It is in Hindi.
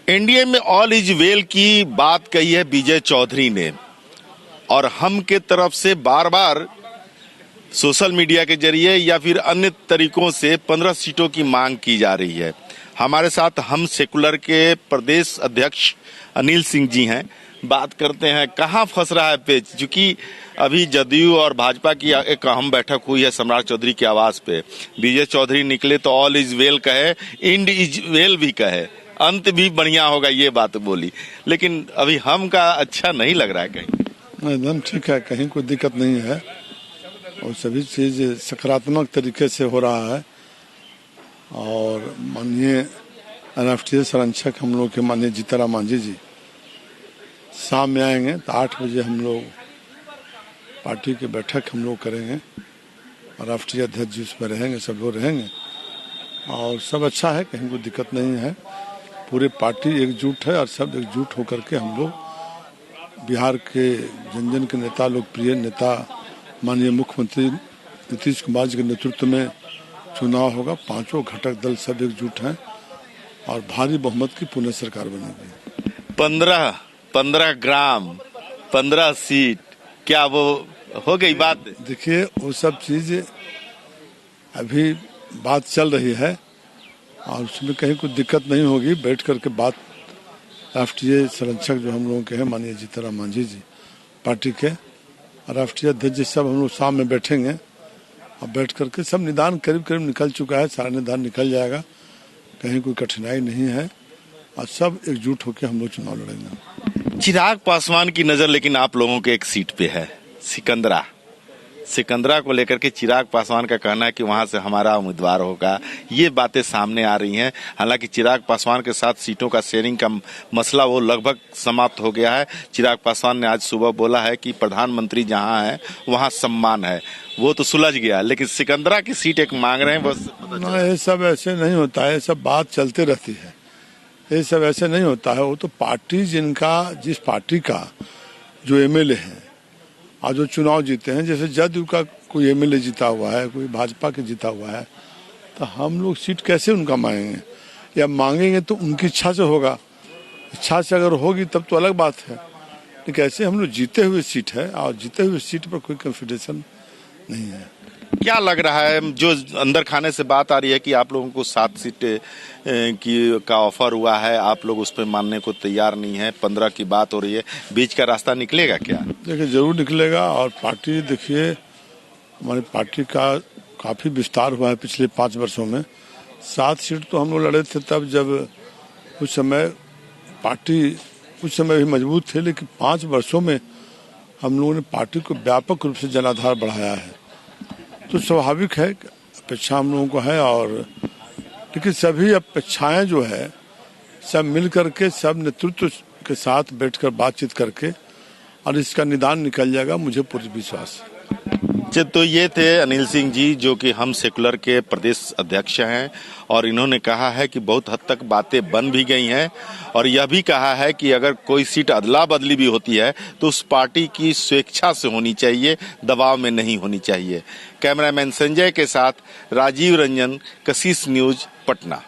एनडीए में ऑल इज वेल की बात कही है विजय चौधरी ने, और हम के तरफ से बार बार सोशल मीडिया के जरिए या फिर अन्य तरीकों से 15 सीटों की मांग की जा रही है। हमारे साथ हम सेकुलर के प्रदेश अध्यक्ष अनिल सिंह जी हैं। बात करते हैं कहाँ फंस रहा है पेच, क्योंकि अभी जदयू और भाजपा की एक अहम बैठक हुई है सम्राट चौधरी के आवास पे। विजय चौधरी निकले तो ऑल इज वेल कहे, एंड इज वेल भी कहे, अंत भी बढ़िया होगा, ये बात बोली। लेकिन अभी हम का अच्छा नहीं लग रहा है कहीं। एकदम ठीक है, कहीं कोई दिक्कत नहीं है और सभी चीज सकारात्मक तरीके से हो रहा है। और माननीय राष्ट्रीय संरक्षक हम लोग के माननीय जीतनराम मांझी जी शाम में आएंगे तो 8 बजे हम लोग पार्टी की बैठक हम लोग करेंगे और राष्ट्रीय अध्यक्ष जी उसमें रहेंगे, सब लोग रहेंगे और सब अच्छा है, कहीं कोई दिक्कत नहीं है। पूरे पार्टी एकजुट है और सब एकजुट होकर के हम लोग बिहार के जन जन के नेता, लोकप्रिय नेता माननीय मुख्यमंत्री नीतीश कुमार जी के नेतृत्व में चुनाव होगा। पांचों घटक दल सब एकजुट हैं और भारी बहुमत की पुनः सरकार बनेगी। 15 ग्राम 15 सीट, क्या वो हो गई बात? देखिए वो सब चीज अभी बात चल रही है और उसमें कहीं कोई दिक्कत नहीं होगी। बैठ करके बात राष्ट्रीय संरक्षक जो हम लोगों के हैं माननीय जीतनराम मांझी जी, पार्टी के राष्ट्रीय अध्यक्ष जी, सब हम लोग शाम में बैठेंगे और बैठ करके सब निदान करीब करीब निकल चुका है, सारा निदान निकल जाएगा, कहीं कोई कठिनाई नहीं है और सब एकजुट होकर हम लोग चुनाव लड़ेंगे। चिराग पासवान की नजर लेकिन आप लोगों के एक सीट पे है, सिकंदरा को लेकर के चिराग पासवान का कहना है कि वहां से हमारा उम्मीदवार होगा। ये बातें सामने आ रही हैं। हालांकि चिराग पासवान के साथ सीटों का शेयरिंग का मसला वो लगभग समाप्त हो गया है। चिराग पासवान ने आज सुबह बोला है कि प्रधानमंत्री जहां है वहां सम्मान है, वो तो सुलझ गया, लेकिन सिकंदरा की सीट एक मांग रहे हैं। बस ये सब ऐसे नहीं होता है, सब बात चलते रहती है, ये सब ऐसे नहीं होता है। वो तो पार्टी जिस पार्टी का जो एमएलए है और जो चुनाव जीते हैं, जैसे जदयू का कोई एमएलए जीता हुआ है, कोई भाजपा के जीता हुआ है, तो हम लोग सीट कैसे उनका मांगेंगे या मांगेंगे तो उनकी इच्छा से होगा। इच्छा से अगर होगी तब तो अलग बात है, लेकिन ऐसे हम लोग जीते हुए सीट है और जीते हुए सीट पर कोई कंफिडेंस नहीं है। क्या लग रहा है, जो अंदर खाने से बात आ रही है कि आप लोगों को 7 सीट का ऑफर हुआ है, आप लोग उस पर मानने को तैयार नहीं है, 15 की बात हो रही है, बीच का रास्ता निकलेगा क्या? देखिए जरूर निकलेगा और पार्टी, देखिए हमारी पार्टी का काफी विस्तार हुआ है पिछले 5 वर्षों में। 7 सीट तो हम लोग लड़े थे तब जब उस समय पार्टी उस समय भी मजबूत थे, लेकिन 5 वर्षों में हम लोगों ने पार्टी को व्यापक रूप से जनाधार बढ़ाया है। तो स्वाभाविक है, अपेक्षा हम लोगों को है, और लेकिन सभी अपेक्षाएं जो है सब मिल करके, सब नेतृत्व के साथ बैठकर बातचीत करके और इसका निदान निकल जाएगा, मुझे पूरी विश्वास है। तो ये थे अनिल सिंह जी, जो कि हम सेकुलर के प्रदेश अध्यक्ष हैं, और इन्होंने कहा है कि बहुत हद तक बातें बन भी गई हैं, और यह भी कहा है कि अगर कोई सीट अदला बदली भी होती है तो उस पार्टी की स्वेच्छा से होनी चाहिए, दबाव में नहीं होनी चाहिए। कैमरामैन संजय के साथ राजीव रंजन, कशिश न्यूज, पटना।